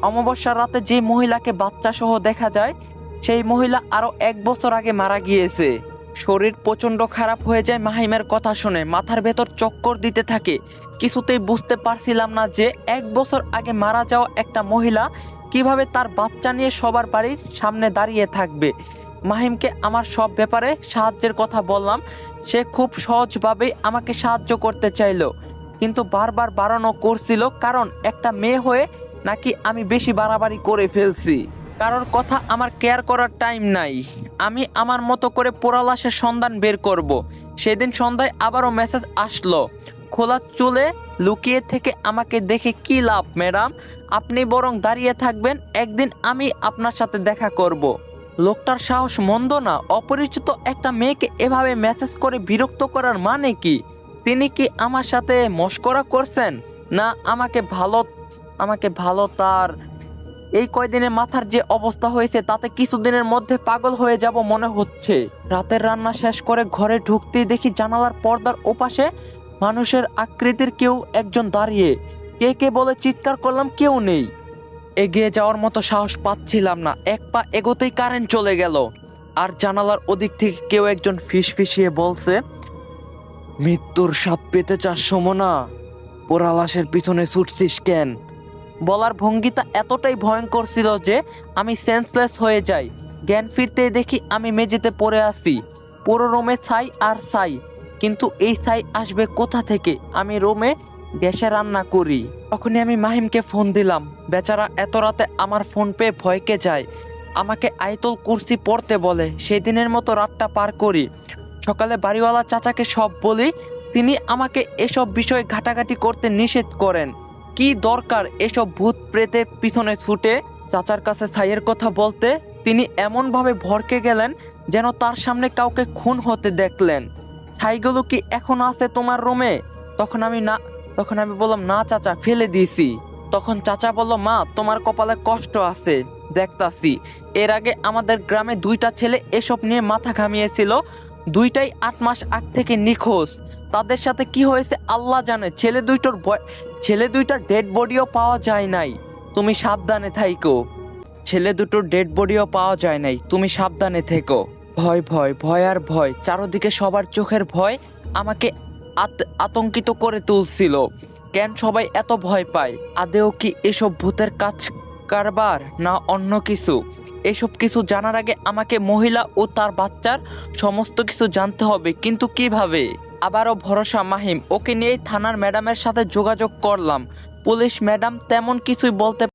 অমাবস্যার রাতে যে মহিলাকে বাচ্চা সহ দেখা যায়, সেই মহিলা আরো 1 বছর আগে মারা গিয়েছে। শরীর প্রচন্ড খারাপ হয়ে যায় মাহিমের কথা শুনে, মাথার ভেতর চক্কর দিতে থাকে। কিছুতেই বুঝতে পারছিলাম না যে 1 বছর আগে মারা যাওয়া একটা মহিলা কিভাবে তার বাচ্চা নিয়ে সবার বাড়ির সামনে দাঁড়িয়ে থাকবে। মাহিমকে আমার সব ব্যাপারে সাহায্যের কথা বললাম। সে খুব সহজভাবেই আমাকে সাহায্য করতে চাইলো, কিন্তু বারবার বারণও করছিল, কারণ একটা মেয়ে হয়ে নাকি আমি বেশি বাড়াবাড়ি করে ফেলছি। কারোর কথা আমার কেয়ার করার টাইম নাই। আমি আমার মতো করে পোড়া লাশের সন্ধান বের করব। সেদিন সন্ধ্যায় আবারও মেসেজ আসলো, খোলা চুলে লুকিয়ে থেকে আমাকে দেখে কি লাভ ম্যাডাম, আপনি বরং দাঁড়িয়ে থাকবেন, একদিন আমি আপনার সাথে দেখা করব। লোকটার সাহস মন্দ না। অপরিচিত একটা মেয়েকে এভাবে মেসেজ করে বিরক্ত করার মানে কি? তিনি কি আমার সাথে মশকরা করছেন, না আমাকে ভালো তার এই কয়দিনে মাথার যে অবস্থা হয়েছে তাতে কিছুদিনের মধ্যে পাগল হয়ে যাব মনে হচ্ছে। রাতের রান্না শেষ করে ঘরে ঢুকতেই দেখি জানালার পর্দার ওপাশে মানুষের আকৃতির কেউ একজন দাঁড়িয়ে। কে কে বলে চিৎকার করলাম, কেউ নেই। এগিয়ে যাওয়ার মতো সাহস পাচ্ছিলাম না। এক পা এগোতেই কারেন্ট চলে গেল। আর জানালার ওদিক থেকে কেউ একজন ফিসফিসিয়ে বলছে, মৃত্যুর স্বাদ পেতে চাস সমনা, পোড়া লাশের পিছনে ছুটছিস কেন? বলার ভঙ্গিটা এতটাই ভয়ঙ্কর ছিল যে আমি সেন্সলেস হয়ে যাই। জ্ঞান ফিরতে দেখি আমি মেঝেতে পড়ে আছি। পুরো রুমে ছাই আর ছাই, কিন্তু এই ছাই আসবে কোথা থেকে? আমি রুমে গ্যাসে রান্না করি। তখনই আমি মাহিমকে ফোন দিলাম। বেচারা এত রাতে আমার ফোন পেয়ে ভয়কে যায়। আমাকে আয়াতুল কুরসি পড়তে বলে। সেদিনের মতো রাতটা পার করি। সকালে বাড়িওয়ালা চাচাকে সব বলি। তিনি আমাকে এসব বিষয়ে ঘাটাঘাটি করতে নিষেধ করেন। কি দরকার এসব ভূত প্রেতের পিছনে ছুটে? চাচার কাছে ছাইয়ের কথা বলতে তিনি এমনভাবে ভড়কে গেলেন যেন তার সামনে কাউকে খুন হতে দেখলেন। ছাইগুলো কি এখন আছে তোমার রুমে? তখন আমি বললাম, না চাচা, ফেলে দিয়েছি। তখন চাচা বলল, মা, তোমার কপালে কষ্ট আছে, দেখতাছি। এর আগে আমাদের গ্রামে 2টা ছেলে এসব নিয়ে মাথা ঘামিয়েছিল। 2টাই 8 মাস আগ থেকে নিখোঁজ। তাদের সাথে কি হয়েছে আল্লাহ জানে। ছেলে দুইটার ডেড বডিও পাওয়া যায় নাই। তুমি সাবধানে থাইকো। ছেলে দুটোর ডেড বডিও পাওয়া যায় নাই, তুমি সাবধানে থেকো। ভয় ভয় ভয় আর ভয়, চারদিকে সবার চোখের ভয় আমাকে আতঙ্কিত করে তুলছিল। কেন সবাই এত ভয় পায়? আদেও কি এসব ভূতের কাজ কারবার, না অন্য কিছু? এসব কিছু জানার আগে আমাকে মহিলা ও তার বাচ্চার সমস্ত কিছু জানতে হবে, কিন্তু কিভাবে? আবারও ভরসা মাহিম। ওকে নিয়েই থানার ম্যাডামের সাথে যোগাযোগ করলাম। পুলিশ ম্যাডাম তেমন কিছুই বলতে